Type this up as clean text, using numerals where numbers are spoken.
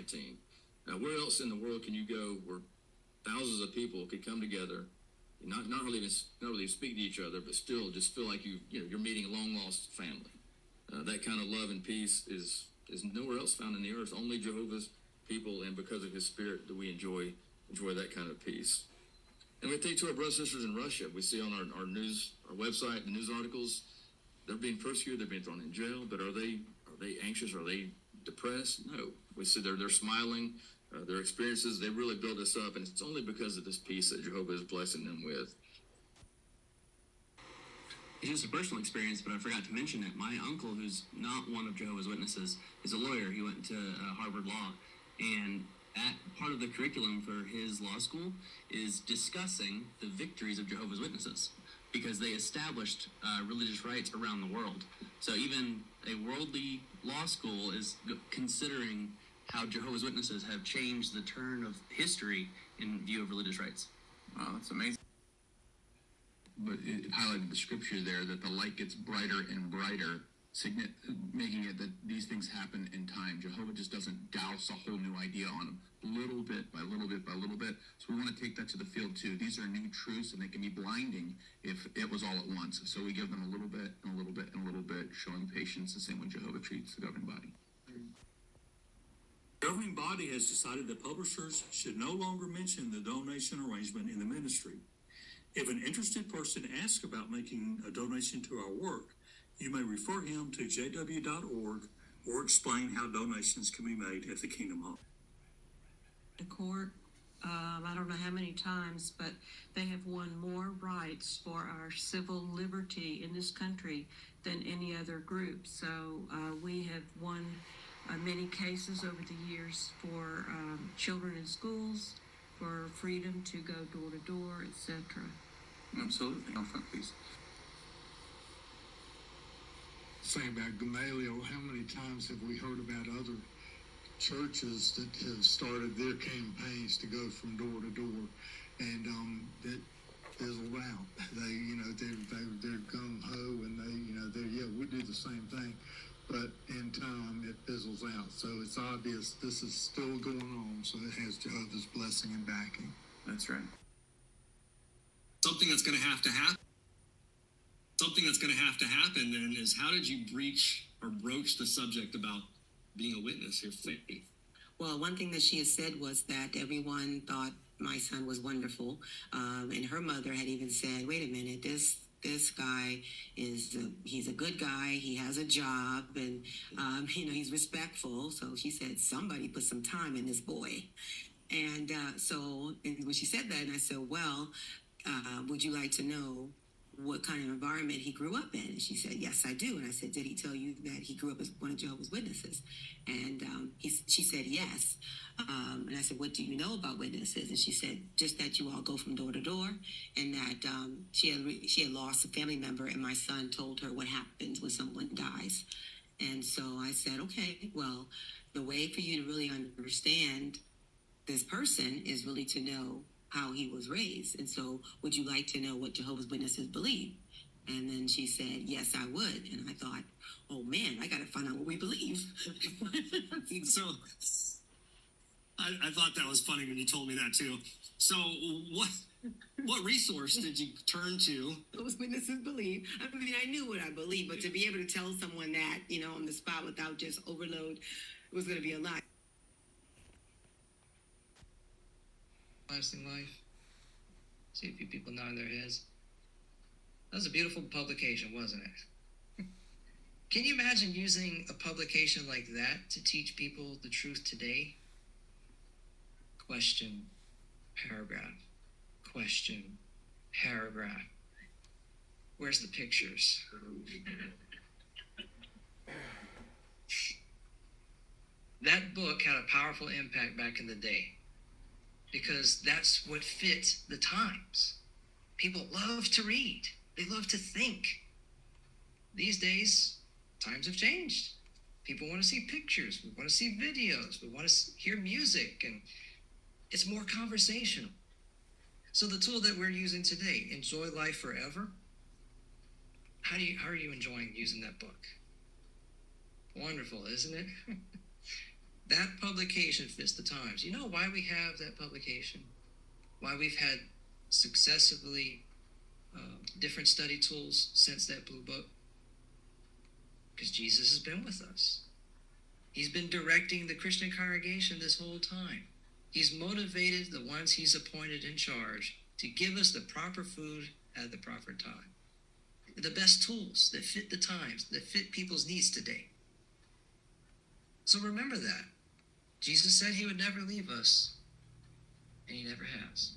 19. Where else in the world can you go where thousands of people could come together, not really speak to each other, but still just feel like you're meeting a long lost family? That kind of love and peace is nowhere else found in the earth. Only Jehovah's people, and because of His Spirit, do we enjoy that kind of peace. And we think to our brothers and sisters in Russia. We see on our website, the news articles, they're being persecuted, they're being thrown in jail. But are they anxious? Are they depressed? No. We see they're smiling. Their experiences, they really build us up, and it's only because of this peace that Jehovah is blessing them with. It's just a personal experience, but I forgot to mention it. My uncle, who's not one of Jehovah's Witnesses, is a lawyer. He went to Harvard Law, and part of the curriculum for his law school is discussing the victories of Jehovah's Witnesses, because they established religious rights around the world. So even a worldly law school is considering how Jehovah's Witnesses have changed the turn of history in view of religious rights. Wow, that's amazing. But it highlighted the scripture there that the light gets brighter and brighter, making it that these things happen in time. Jehovah just doesn't douse a whole new idea on them, little bit by little bit by little bit. So we want to take that to the field too. These are new truths, and they can be blinding if it was all at once. So we give them a little bit and a little bit and a little bit, showing patience the same way Jehovah treats the governing body. The governing body has decided that publishers should no longer mention the donation arrangement in the ministry. If an interested person asks about making a donation to our work, you may refer him to exJW.org or explain how donations can be made at the Kingdom Hall. The court, I don't know how many times, but they have won more rights for our civil liberty in this country than any other group. So we have won many cases over the years for children in schools, for freedom to go door to door, etc. Absolutely. On front, please. Saying about Gamaliel, how many times have we heard about other churches that have started their campaigns to go from door to door, and that fizzled out. They're gung ho, and we do the same thing, but in time it fizzles out. So it's obvious this is still going on. So it has Jehovah's blessing and backing. That's right. Something that's going to have to happen. Something that's going to have to happen then is, how did you breach or broach the subject about being a witness, your faith? Well, one thing that she has said was that everyone thought my son was wonderful. And her mother had even said, wait a minute, this guy he's a good guy. He has a job, and, he's respectful. So she said, somebody put some time in this boy. And and when she said that, and I said, well, would you like to know what kind of environment he grew up in? And she said, yes, I do. And I said, did he tell you that he grew up as one of Jehovah's Witnesses? And she said, yes. And I said, what do you know about witnesses? And she said, just that you all go from door to door, and that she had lost a family member, and my son told her what happens when someone dies. And so I said, okay, well, the way for you to really understand this person is really to know how he was raised. And so, would you like to know what Jehovah's Witnesses believe? And then she said, yes, I would. And I thought, oh man, I got to find out what we believe. So I thought that was funny when you told me that too. So what resource did you turn to? Those witnesses believe. I mean, I knew what I believed, but to be able to tell someone that, on the spot without just overload, it was going to be a lot. Lasting Life. See a few people nodding their heads. That was a beautiful publication, wasn't it? Can you imagine using a publication like that to teach people the truth today? Question, paragraph. Question, paragraph. Where's the pictures? That book had a powerful impact back in the day, because that's what fit the times. People love to read. They love to think. These days, times have changed. People want to see pictures. We want to see videos. We want to hear music, and it's more conversational. So the tool that we're using today, Enjoy Life Forever, how are you enjoying using that book? Wonderful, isn't it? That publication fits the times. You know why we have that publication? Why we've had successively different study tools since that blue book? Because Jesus has been with us. He's been directing the Christian congregation this whole time. He's motivated the ones he's appointed in charge to give us the proper food at the proper time. The best tools that fit the times, that fit people's needs today. So remember that. Jesus said he would never leave us, and he never has.